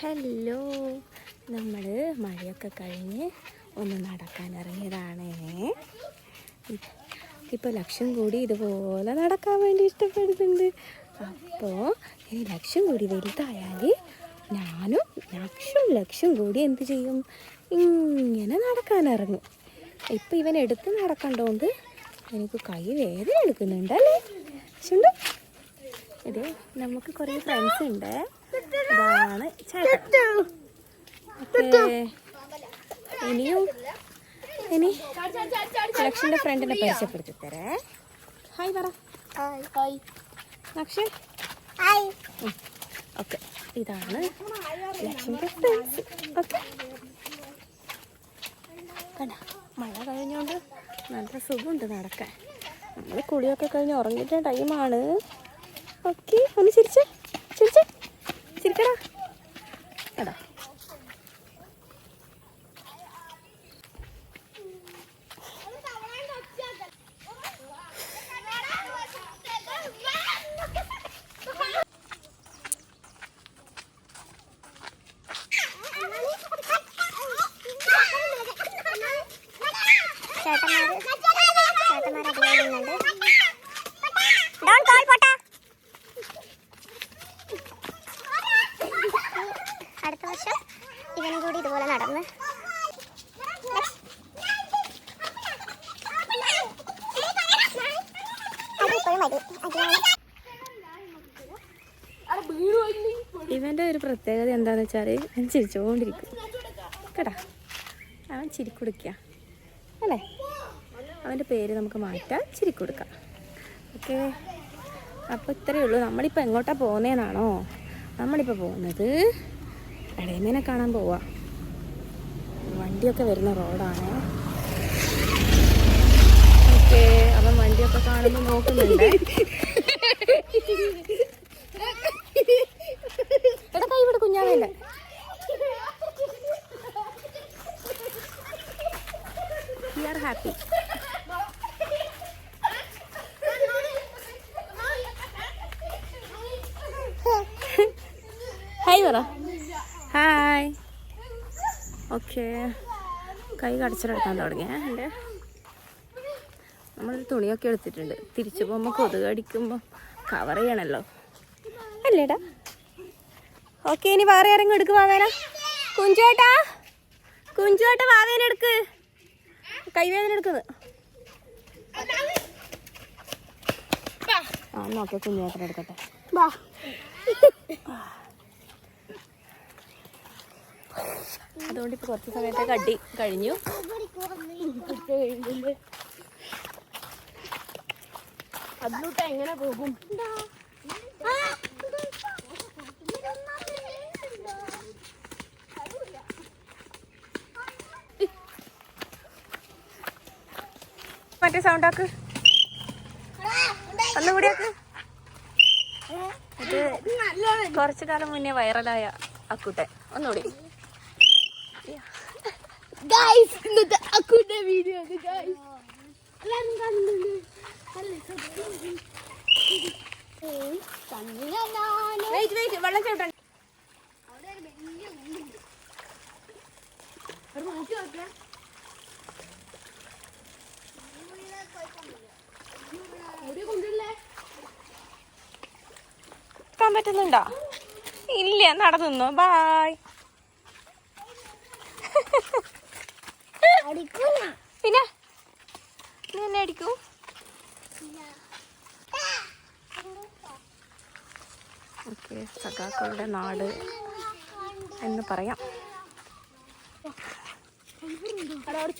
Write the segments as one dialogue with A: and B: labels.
A: Hello, നമ്മൾ മഴയൊക്കെ കഴിഞ്ഞ് ഒന്ന് നടക്കാൻ ഇറങ്ങിയതാണേ. ഇപ്പോൾ ലക്ഷം കൂടി ഇതുപോലെ നടക്കാൻ വേണ്ടി ഇഷ്ടപ്പെടുന്നുണ്ട്. അപ്പോൾ ഇനി ലക്ഷം കൂടി വലുതായാൽ ഞാനും ലക്ഷം കൂടി എന്ത് ചെയ്യും, ഇങ്ങനെ നടക്കാൻ ഇറങ്ങും. ഇപ്പം ഇവൻ എടുത്ത് നടക്കണ്ടോണ്ട് എനിക്ക് കൈ വേദന എടുക്കുന്നുണ്ടല്ലേ. ചുണ്ടു ഇത് നമുക്ക് കുറേ ഫ്രണ്ട്സ് ഉണ്ട്. ഇതാണ് ചേട്ടൻ. ഇനി ലക്ഷ്യൻ്റെ ഫ്രണ്ടിനെ പരിചയപ്പെടുത്തി തരേ. ഹായ് പറ. ഹായ് ലക്ഷ്യ. ഓക്കെ, ഇതാണ് ലക്ഷ്യൻ്റെ ഫ്രണ്ട്സ്. ഓക്കെ, കണ്ട മഴ കഴിഞ്ഞോണ്ട് നല്ല സുഖമുണ്ട് നടക്കാൻ. നമ്മൾ കുളിയൊക്കെ കഴിഞ്ഞ് ഉറങ്ങിയിട്ട ടൈമാണ്. ഓക്കെ, ഒന്ന് ചിരിച്ചേ ചിരിക്കടാ. എടാ അടുത്ത വർഷം ഇവനും കൂടി ഇതുപോലെ നടന്ന് ഇവൻ്റെ ഒരു പ്രത്യേകത എന്താണെന്ന് വെച്ചാൽ അവൻ ചിരിച്ചുകൊണ്ടിരിക്കും കേട്ടാ. അവൻ ചിരിക്കൊടുക്കുക അല്ലേ. അവൻ്റെ പേര് നമുക്ക് മാറ്റാം, ചിരിക്കൊടുക്കാം. ഓക്കെ, അപ്പോൾ ഇത്രയേ ഉള്ളൂ. നമ്മളിപ്പോൾ എങ്ങോട്ടാണ് പോകുന്നതെന്നാണോ? നമ്മളിപ്പോൾ പോകുന്നത് ഇളയമേനെ കാണാൻ പോവാ. വണ്ടിയൊക്കെ വരുന്ന റോഡാണ്. ഓക്കെ, അവൻ വണ്ടിയൊക്കെ കാണുമ്പോൾ നോക്കുന്നുണ്ട്. എടാ കൈ ഇവിടെ കുഞ്ഞാവല്ലേ. We are happy. ഹായ് പറ. ഹായ്. ഓക്കെ, കൈ കടച്ചിലെടുക്കാൻ തുടങ്ങിയ എൻ്റെ. നമ്മളൊരു തുണിയൊക്കെ എടുത്തിട്ടുണ്ട്. തിരിച്ചു പോകുമ്പോൾ കൊതുക് അടിക്കുമ്പോൾ കവർ ചെയ്യണമല്ലോ അല്ലേടാ. ഓക്കെ, ഇനി വേറെ ആരെങ്കിലും എടുക്ക്. വാവേന കുഞ്ചുവേട്ടാ വാവേന എടുക്ക്. കൈവേദന എടുക്കുന്നത്. ആ നോക്കെ കുഞ്ഞുവേട്ടൻ എടുക്കട്ടെ. അതുകൊണ്ട് ഇപ്പോൾ കുറച്ച് സമയത്തെ കടി കഴിഞ്ഞു. അതിലൂട്ട് എങ്ങനെ പോകും? മറ്റേ സൗണ്ടാക്ക് ഒന്നുകൂടിയാക്ക്. ഇത് കുറച്ചു കാലം മുന്നേ വൈറലായ അക്കൂട്ടെ. ഒന്നുകൂടി വീഡിയോ വെള്ളം ചേട്ടൻ ക്കാൻ പറ്റുന്നുണ്ടോ? ഇല്ല, നടന്നു. ബായ്. പിന്നെ നീ എന്നെ അടിക്കൂ? ഓക്കെ, സഖാക്കളുടെ നാട് എന്ന് പറയാം.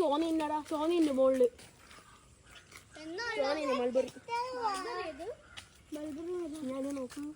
A: ചോന്നിന്റെ മുകളില് മൾബറി ഞാൻ നോക്കുന്നു.